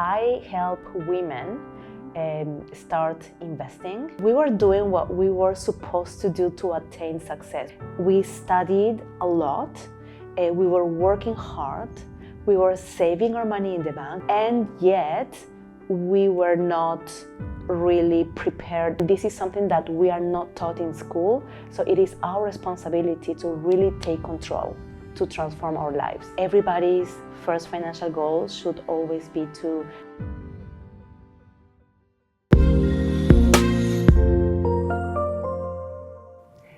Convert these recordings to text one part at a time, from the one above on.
I help women start investing. We were doing what we were supposed to do to attain success. We studied a lot, we were working hard, we were saving our money in the bank, and yet we were not really prepared. This is something that we are not taught in school, so it is our responsibility to really take control to transform our lives. Everybody's first financial goal should always be to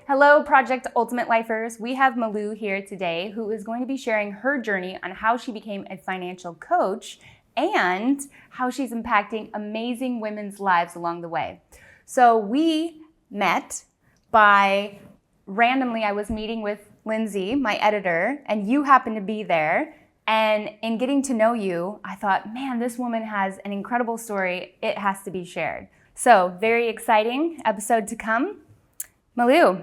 Hello, Project Ultimate Lifers. We have Malu here today, who is going to be sharing her journey on how she became a financial coach and how she's impacting amazing women's lives along the way. So we met by randomly, I was meeting with Lindsay, my editor, and you happened to be there. And in getting to know you, I thought, man, this woman has an incredible story. It has to be shared. So very exciting episode to come. Malu,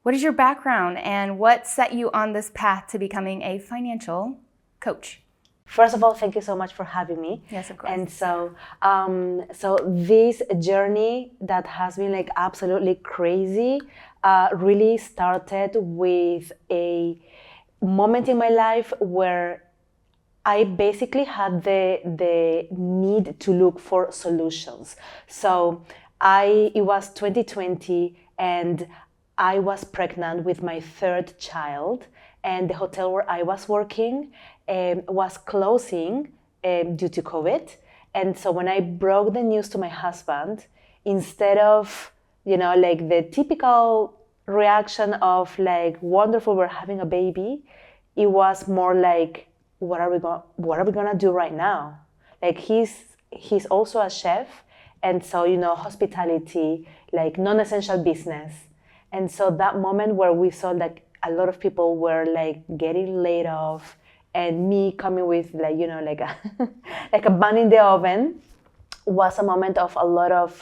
what is your background and what set you on this path to becoming a financial coach? First of all, thank you so much for having me. Yes, of course. And so this journey that has been like absolutely crazy really started with a moment in my life where I basically had the need to look for solutions. So it was 2020 and I was pregnant with my third child, and the hotel where I was working was closing due to COVID. And so when I broke the news to my husband, instead of, like the typical reaction of like, wonderful, we're having a baby, it was more like, what are we gonna do right now? Like he's also a chef, and so hospitality, like non-essential business. And so that moment where we saw like a lot of people were like getting laid off, and me coming with like like a like a bun in the oven, was a moment of a lot of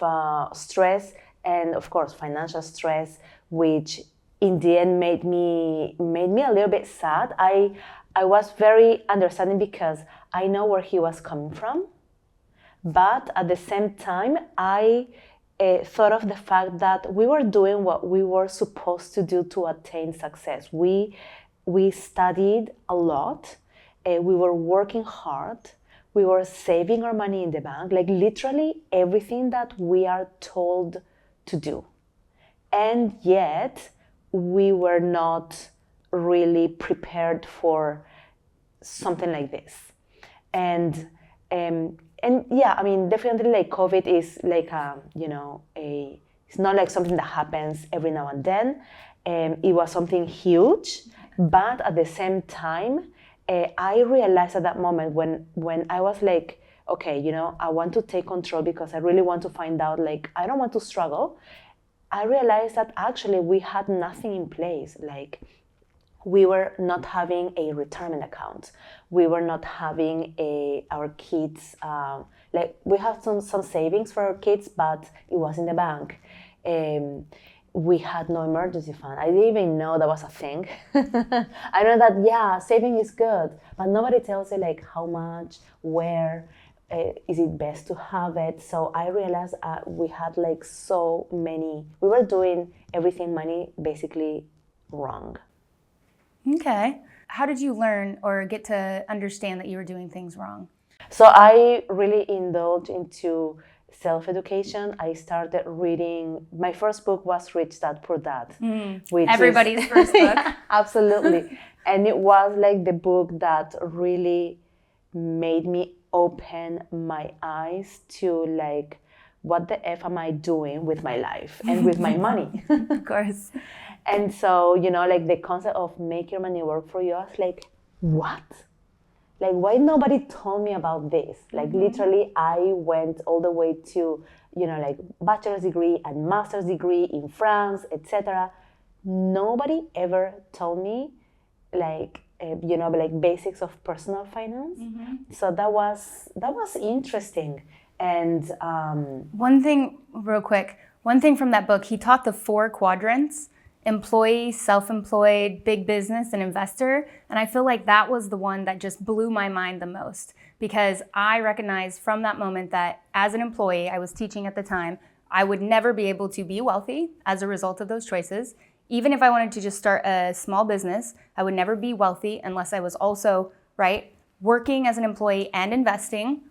stress and of course financial stress, which in the end made me a little bit sad. I was very understanding because I know where he was coming from, but at the same time I thought of the fact that we were doing what we were supposed to do to attain success. We studied a lot, we were working hard, we were saving our money in the bank, like literally everything that we are told to do. And yet we were not really prepared for something like this. And yeah, I mean, definitely like COVID is like it's not like something that happens every now and then. It was something huge, but at the same time, I realized at that moment when I was like, okay, I want to take control because I really want to find out, like, I don't want to struggle. I realized that actually we had nothing in place. Like, we were not having a retirement account. We were not having our kids, like we had some savings for our kids, but it was in the bank. We had no emergency fund. I didn't even know that was a thing. I know that, yeah, saving is good, but nobody tells you like how much, where, is it best to have it? So I realized we had like we were doing everything money basically wrong. Okay. How did you learn or get to understand that you were doing things wrong? So I really indulged into self-education. I started reading, my first book was Rich Dad Poor Dad. Which Everybody's first book. Absolutely. And it was like the book that really made me open my eyes to like, what the F am I doing with my life and with my money? Of course. And so, like the concept of make your money work for you, I was like, what? Like, why nobody told me about this? Like, literally, I went all the way to, like bachelor's degree and master's degree in France, etc. Nobody ever told me, like, like basics of personal finance. So that was interesting. And one thing from that book, he taught the 4 quadrants: employee, self-employed, big business, and investor. And I feel like that was the one that just blew my mind the most, because I recognized from that moment that as an employee, I was teaching at the time, I would never be able to be wealthy as a result of those choices. Even if I wanted to just start a small business, I would never be wealthy unless I was also, right, working as an employee and investing,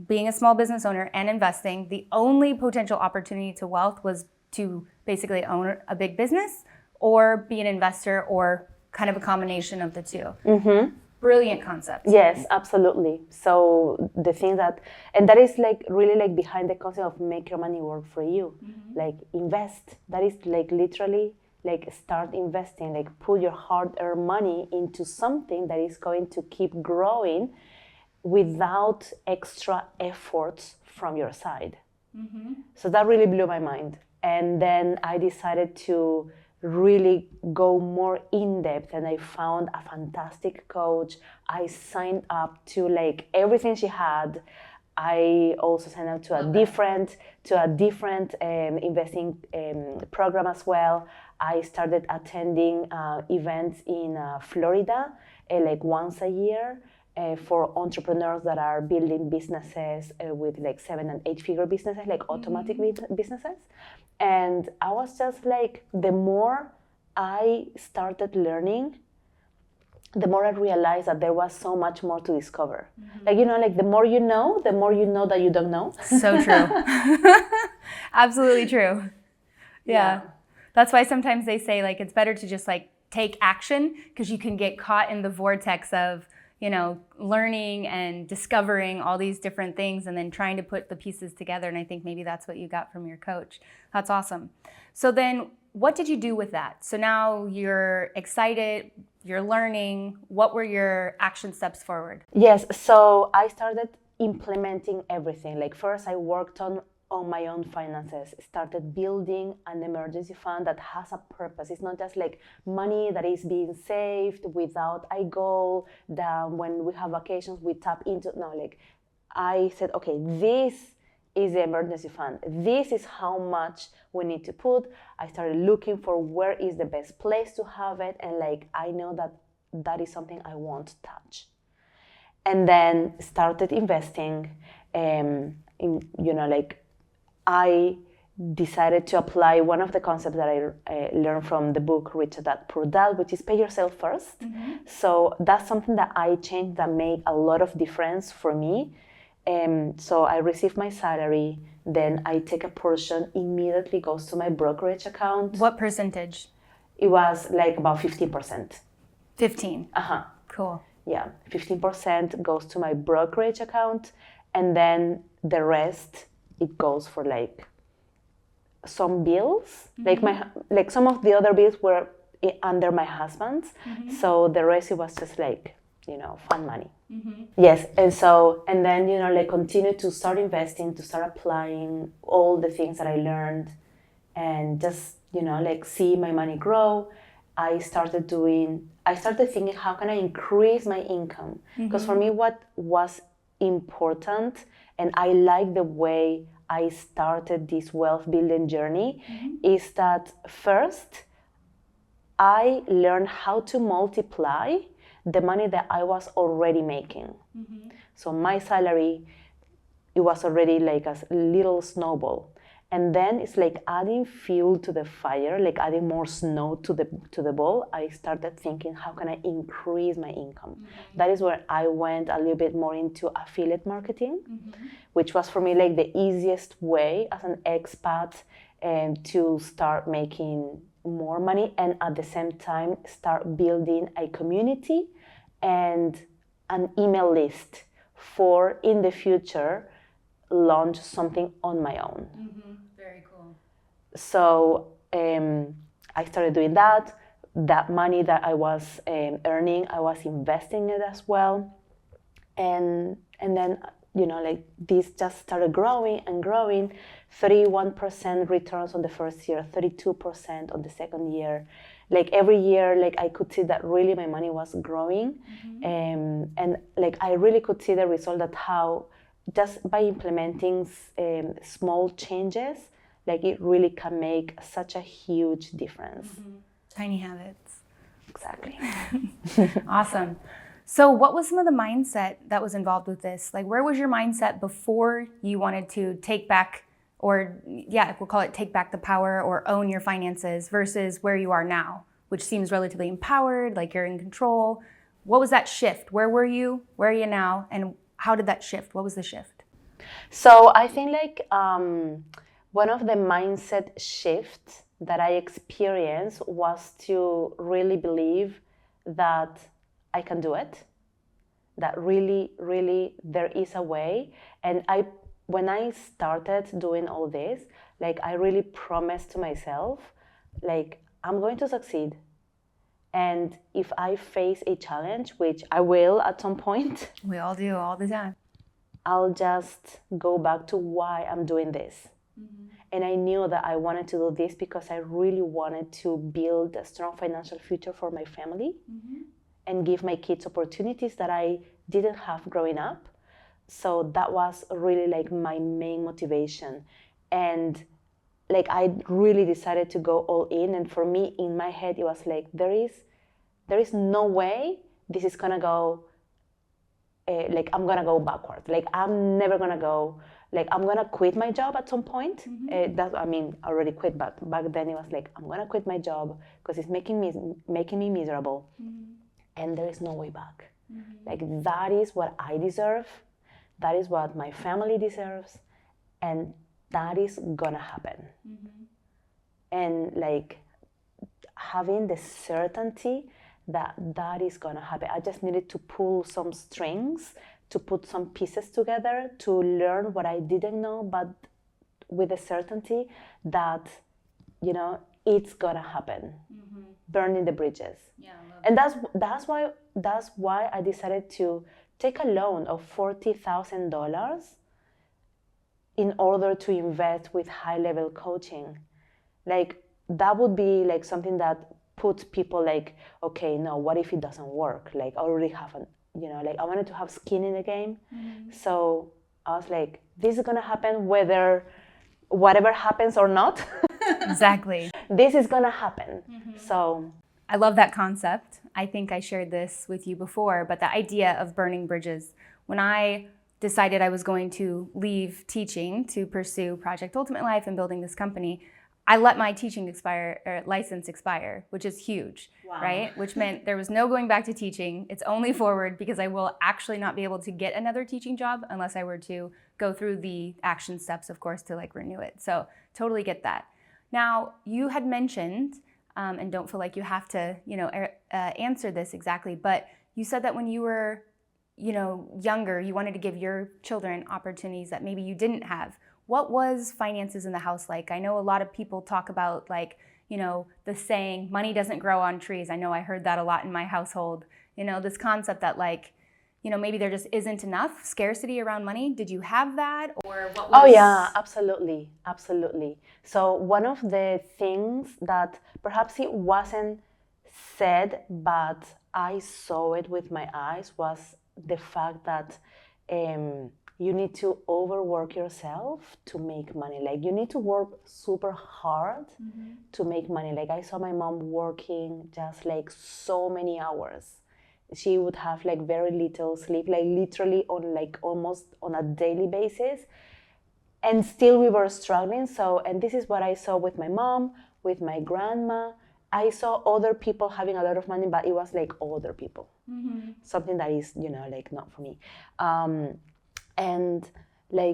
being a small business owner and investing. The only potential opportunity to wealth was to basically own a big business or be an investor or kind of a combination of the two. Brilliant concept. Yes, absolutely. So the thing that, and that is like really like behind the concept of make your money work for you. Like invest. That is like literally like start investing, like put your hard-earned money into something that is going to keep growing without extra efforts from your side. So that really blew my mind. And then I decided to really go more in depth, and I found a fantastic coach. I signed up to like everything she had. I also signed up to a different investing program as well. I started attending events in Florida like once a year for entrepreneurs that are building businesses with like 7 and 8 figure businesses, like automatic businesses. And I was just like, the more I started learning, the more I realized that there was so much more to discover. Like, you know, like the more you know that you don't know. So true. Absolutely true. Yeah. That's why sometimes they say like it's better to just like take action, because you can get caught in the vortex of, you know, learning and discovering all these different things and then trying to put the pieces together. And I think maybe that's what you got from your coach. That's awesome. So then what did you do with that? So now you're excited, you're learning. What were your action steps forward? Yes, so I started implementing everything. Like first I worked on my own finances, started building an emergency fund that has a purpose. It's not just like money that is being saved without a goal, that when we have vacations we tap into. No, like I said, okay, this is the emergency fund. This is how much we need to put. I started looking for where is the best place to have it, and like I know that that is something I won't touch. And then started investing in, you know, like I decided to apply one of the concepts that I learned from the book Rich Dad Poor Dad, which is pay yourself first. So that's something that I changed that made a lot of difference for me. So I receive my salary, then I take a portion, immediately goes to my brokerage account. What percentage? It was like about 15%. 15. Uh-huh. Cool. Yeah, 15% goes to my brokerage account, and then the rest, it goes for like some bills. Like some of the other bills were under my husband's, so the rest, it was just like, you know, fun money. Yes, and then, you know, like continue to start investing, to start applying all the things that I learned, and just, you know, like see my money grow. I started thinking, how can I increase my income? Because for me, what was important, and I like the way I started this wealth building journey, is that first, I learned how to multiply the money that I was already making. So my salary, it was already like a little snowball. And then it's like adding fuel to the fire, like adding more snow to the ball. I started thinking, how can I increase my income? That is where I went a little bit more into affiliate marketing, which was for me like the easiest way as an expat to start making more money, and at the same time start building a community and an email list for in the future launch something on my own. Very cool. So I started doing that. That money that I was earning, I was investing it as well, and then, you know, like this just started growing and growing. 31% returns on the first year, 32% on the second year. Like every year, like I could see that really my money was growing, and like I really could see the result, that how just by implementing small changes, like it really can make such a huge difference. Tiny habits. Exactly. Awesome. So what was some of the mindset that was involved with this? Like, where was your mindset before you wanted to take back, or yeah, we'll call it take back the power or own your finances, versus where you are now, which seems relatively empowered, like you're in control. What was that shift? Where were you? Where are you now? And how did that shift? What was the shift? So I think one of the mindset shifts that I experienced was to really believe that I can do it, that really, really there is a way. And when I started doing all this, I really promised to myself, I'm going to succeed. And if I face a challenge, which I will at some point, We all do all the time. I'll just go back to why I'm doing this. And I knew that I wanted to do this because I really wanted to build a strong financial future for my family and give my kids opportunities that I didn't have growing up. So that was really my main motivation. And I really decided to go all in. And for me, in my head, it was there is no way this is gonna go I'm gonna go backwards. I'm never gonna go. I'm gonna quit my job at some point. I already quit, but back then it was I'm gonna quit my job because it's making me miserable, and there is no way back. That is what I deserve. That is what my family deserves, and that is gonna happen. And having the certainty that is gonna happen. I just needed to pull some strings, to put some pieces together, to learn what I didn't know, but with the certainty that, it's gonna happen. Burning the bridges. Yeah, I love And that's why I decided to take a loan of $40,000 in order to invest with high-level coaching. That would be something that puts people okay, no, what if it doesn't work? I already have I wanted to have skin in the game. So I was this is gonna happen whatever happens or not. Exactly. This is gonna happen. So I love that concept. I think I shared this with you before, but the idea of burning bridges. When I decided I was going to leave teaching to pursue Project Ultimate Life and building this company, I let my teaching license expire, which is huge, right? Which meant there was no going back to teaching. It's only forward, because I will actually not be able to get another teaching job unless I were to go through the action steps, of course, to renew it. So totally get that. Now, you had mentioned, and don't feel like you have to, answer this exactly, but you said that when you were, younger, you wanted to give your children opportunities that maybe you didn't have. What was finances in the house like? I know a lot of people talk about the saying, money doesn't grow on trees. I know I heard that a lot in my household. This concept that maybe there just isn't enough scarcity around money. Did you have that, or what was? Oh yeah, absolutely, absolutely. So one of the things that perhaps it wasn't said, but I saw it with my eyes, was the fact that you need to overwork yourself to make money. You need to work super hard to make money. I saw my mom working just so many hours. She would have very little sleep, literally on almost on a daily basis. And still we were struggling. So, and this is what I saw with my mom, with my grandma. I saw other people having a lot of money, but it was older people. Something that is, not for me. And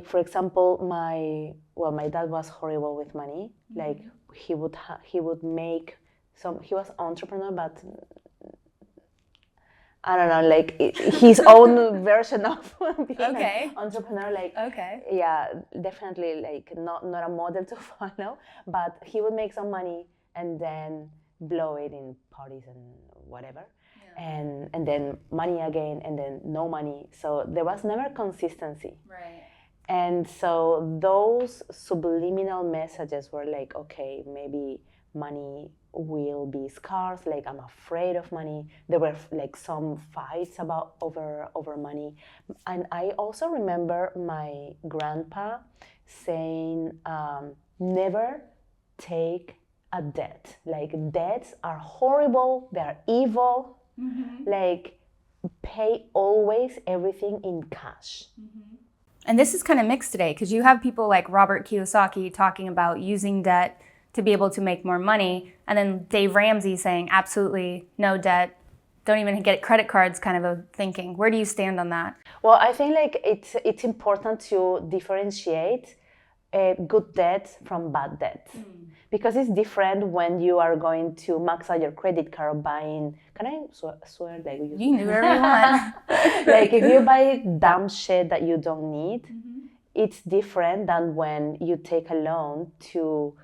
for example, my dad was horrible with money. He would make he was entrepreneur, but I don't know, his own version of being an entrepreneur. Yeah, definitely not a model to follow. But he would make some money and then blow it in parties and whatever. And then money again, and then no money. So there was never consistency. Right. And so those subliminal messages were okay, maybe money will be scarce. I'm afraid of money. There were some fights over money. And I also remember my grandpa saying, never take a debt. Debts are horrible. They are evil. pay always everything in cash. And this is kind of mixed today because you have people like Robert Kiyosaki talking about using debt to be able to make more money. And then Dave Ramsey saying absolutely no debt, don't even get credit cards kind of a thinking. Where do you stand on that? Well, I think like it's important to differentiate good debt from bad debt. Because it's different when you are going to max out your credit card buying. Can I swear? Like You can do whatever you want. like if you buy dumb shit that you don't need, it's different than when you take a loan to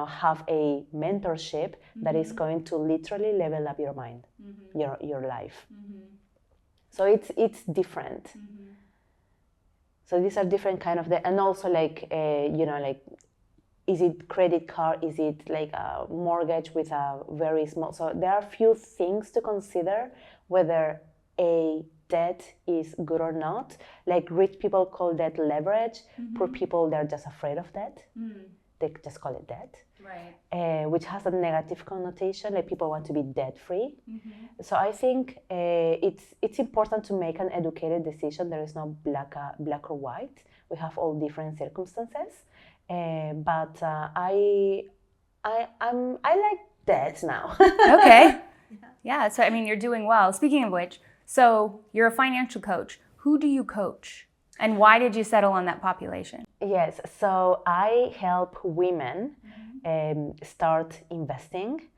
have a mentorship that is going to literally level up your mind, your life. So it's different. So these are different kind of and also like like, is it credit card? Is it like a mortgage with a very small? So there are a few things to consider whether a debt is good or not. Like rich people call debt leverage. Poor people, they're just afraid of debt. They just call it debt. Right. Which has a negative connotation. Like people want to be debt free. So I think it's important to make an educated decision. There is no black or white. We have all different circumstances. But I like that now. Okay. Yeah. So, I mean, you're doing well. Speaking of which, so you're a financial coach. Who do you coach? And why did you settle on that population? Yes. So I help women start investing.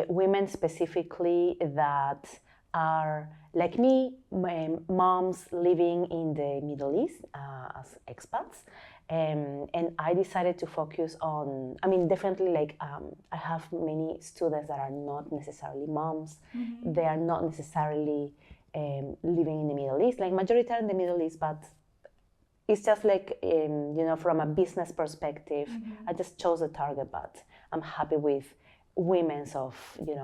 Women specifically that are like me, moms living in the Middle East as expats. And I decided to focus on, I mean, definitely like I have many students that are not necessarily moms. They are not necessarily living in the Middle East, like majority are in the Middle East, but it's just like, from a business perspective, I just chose a target, but I'm happy with women's of,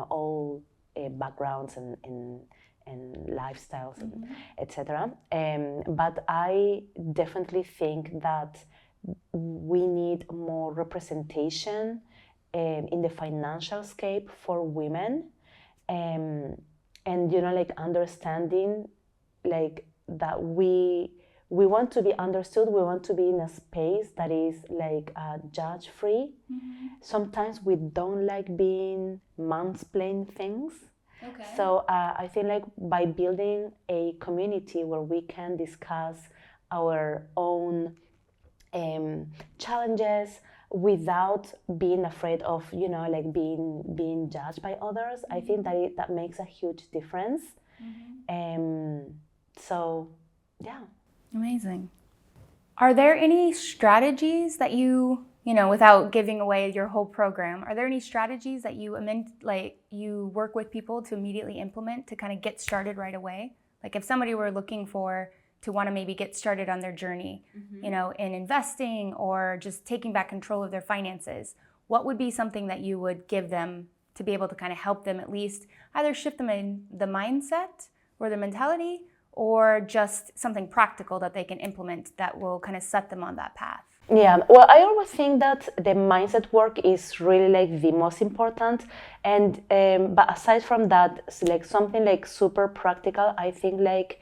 all backgrounds and lifestyles, and etc. But I definitely think that we need more representation in the financial scape for women, and like understanding like that we want to be understood. We want to be in a space that is like judge free. Sometimes we don't like being mansplained things. Okay. So I think like by building a community where we can discuss our own challenges without being afraid of like being judged by others, I think that that makes a huge difference. So yeah. Amazing. Are there any strategies that you without giving away your whole program, are there any strategies that you work with people to immediately implement to kind of get started right away? Like if somebody were looking to want to maybe get started on their journey, in investing or just taking back control of their finances, what would be something that you would give them to be able to kind of help them at least either shift them in the mindset or the mentality, or just something practical that they can implement that will kind of set them on that path? Yeah, well, I always think that the mindset work is really like the most important, and but aside from that, like something like super practical, I think like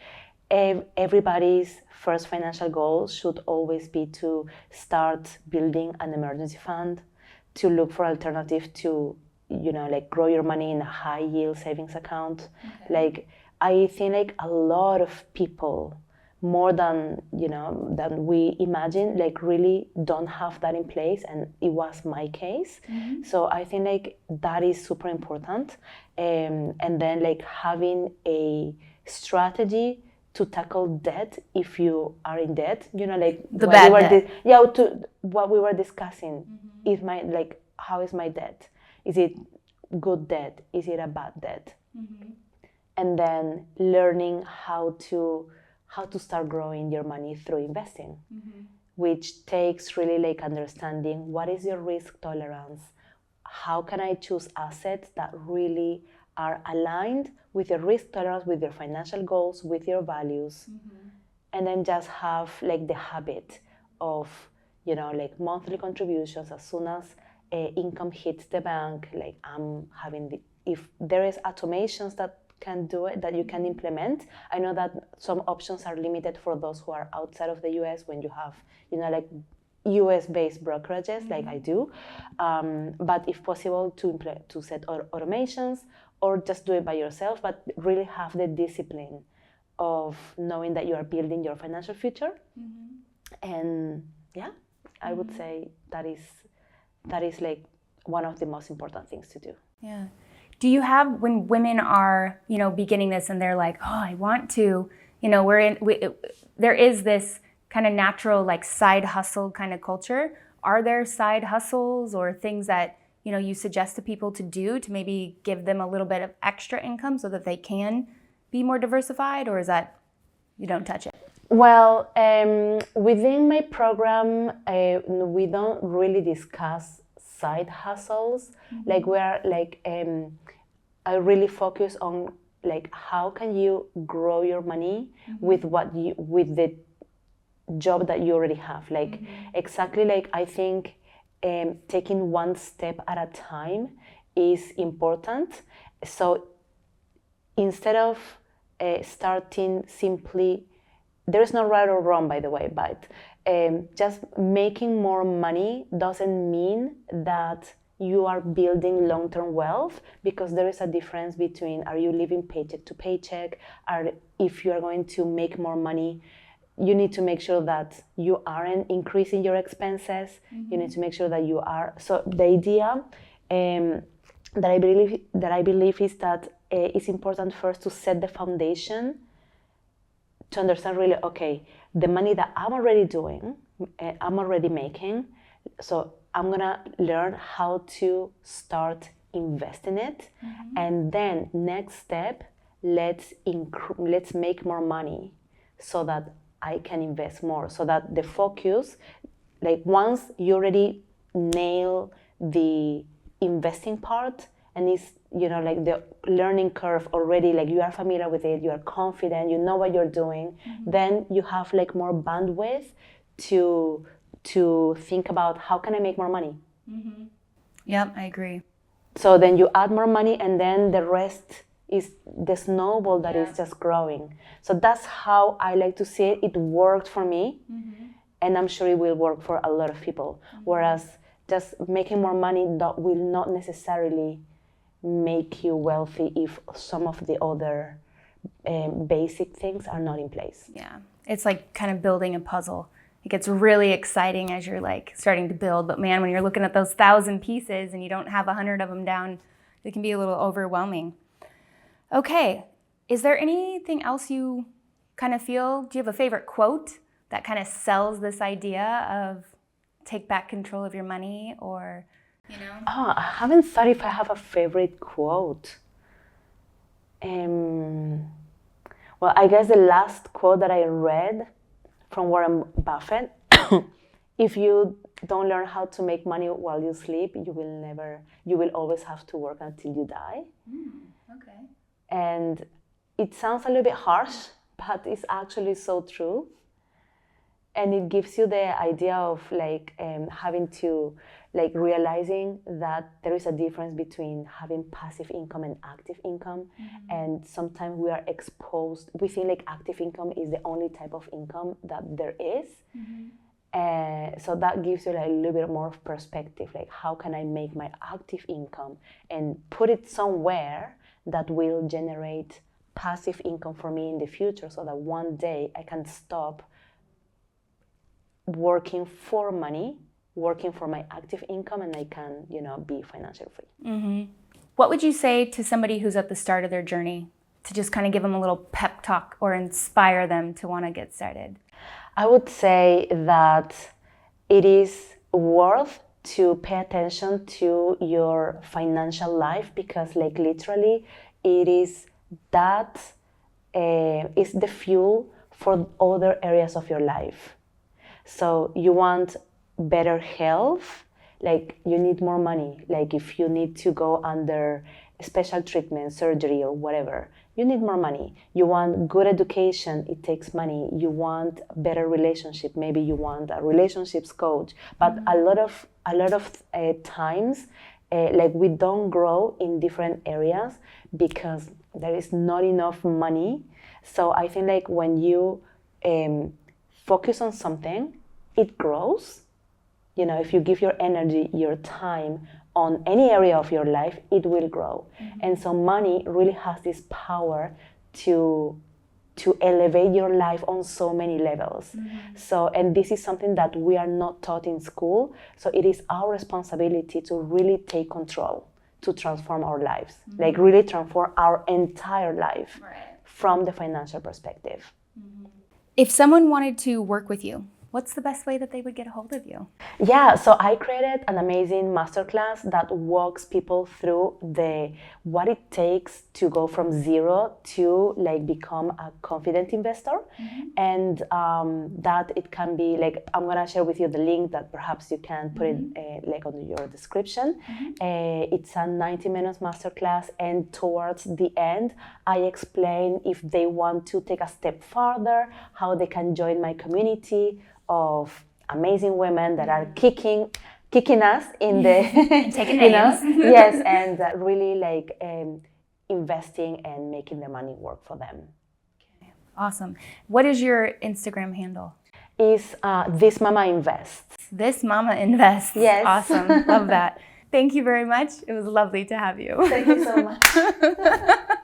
everybody's first financial goal should always be to start building an emergency fund, to look for alternative to like grow your money in a high yield savings account. Okay. Like I think like a lot of people, more than than we imagine, like really don't have that in place, and it was my case. So I think like that is super important, and then like having a strategy to tackle debt if you are in debt, like the bad debt. To what we were discussing. Is my like, how is my debt? Is it good debt? Is it a bad debt? And then learning how to start growing your money through investing, which takes really like understanding what is your risk tolerance, how can I choose assets that really are aligned with your risk tolerance, with your financial goals, with your values, and then just have like the habit of like monthly contributions. As soon as income hits the bank, like I'm having if there is automations that can do it, that you can implement. I know that some options are limited for those who are outside of the US when you have, like US-based brokerages like I do. But if possible, to set automations or just do it by yourself, but really have the discipline of knowing that you are building your financial future. And yeah, I would say that is like one of the most important things to do. Yeah. Do you have, when women are, beginning this and they're like, oh, I want to, there is this kind of natural like side hustle kind of culture. Are there side hustles or things that, you suggest to people to do to maybe give them a little bit of extra income so that they can be more diversified, or is that you don't touch it? Well, within my program, we don't really discuss side hustles. Like we're like, I really focus on like how can you grow your money with with the job that you already have. Like exactly like I think taking one step at a time is important. So instead of starting simply, there is no right or wrong, by the way, but just making more money doesn't mean that you are building long-term wealth, because there is a difference between, are you living paycheck to paycheck, if you are going to make more money, you need to make sure that you aren't increasing your expenses. You need to make sure that you are. So the idea that I believe is that it's important first to set the foundation, to understand really, okay, the money that I'm already doing, I'm already making, so I'm gonna learn how to start investing it, and then next step, let's make more money so that I can invest more. So that the focus, like once you already nail the investing part, and it's like the learning curve already, like you are familiar with it, you are confident, you know what you're doing, then you have like more bandwidth to think about how can I make more money. Yep, I agree. So then you add more money, and then the rest is the snowball that is just growing. So that's how I like to see it. It worked for me, and I'm sure it will work for a lot of people. Whereas just making more money that will not necessarily make you wealthy if some of the other basic things are not in place. Yeah, it's like kind of building a puzzle. It gets really exciting as you're like starting to build, but man, when you're looking at those 1,000 pieces and you don't have 100 of them down, it can be a little overwhelming. Okay, is there anything else you kind of feel? Do you have a favorite quote that kind of sells this idea of take back control of your money, or, Oh, I haven't thought if I have a favorite quote. Well, I guess the last quote that I read from Warren Buffett, if you don't learn how to make money while you sleep, you will always have to work until you die. Okay. And it sounds a little bit harsh, but it's actually so true. And it gives you the idea of like having to like realizing that there is a difference between having passive income and active income. And sometimes we are exposed, we think like active income is the only type of income that there is. So that gives you like a little bit more of perspective, like how can I make my active income and put it somewhere that will generate passive income for me in the future, so that one day I can stop working for money, working for my active income, and I can, be financially free. What would you say to somebody who's at the start of their journey, to just kind of give them a little pep talk or inspire them to want to get started? I would say that it is worth to pay attention to your financial life, because like literally it is that is the fuel for other areas of your life. So you want better health, like you need more money. Like if you need to go under special treatment, surgery or whatever, you need more money. You want good education, it takes money. You want better relationship, maybe you want a relationships coach. But a lot of times like we don't grow in different areas because there is not enough money. So I think like when you focus on something, it grows. You know, if you give your energy, your time on any area of your life, it will grow. And so money really has this power to elevate your life on so many levels. So, and this is something that we are not taught in school. So it is our responsibility to really take control, to transform our lives, like really transform our entire life from the financial perspective. If someone wanted to work with you, what's the best way that they would get a hold of you? Yeah, so I created an amazing masterclass that walks people through what it takes to go from zero to like become a confident investor. And that it can be like, I'm gonna share with you the link that perhaps you can put it like on your description. It's a 90 minutes masterclass, and towards the end I explain, if they want to take a step further, how they can join my community of amazing women that are kicking us in the taking names. Yes, and really like investing and making the money work for them. Awesome. What is your Instagram handle? Is This Mama Invests. This Mama Invests. Yes. Awesome. Love that. Thank you very much. It was lovely to have you. Thank you so much.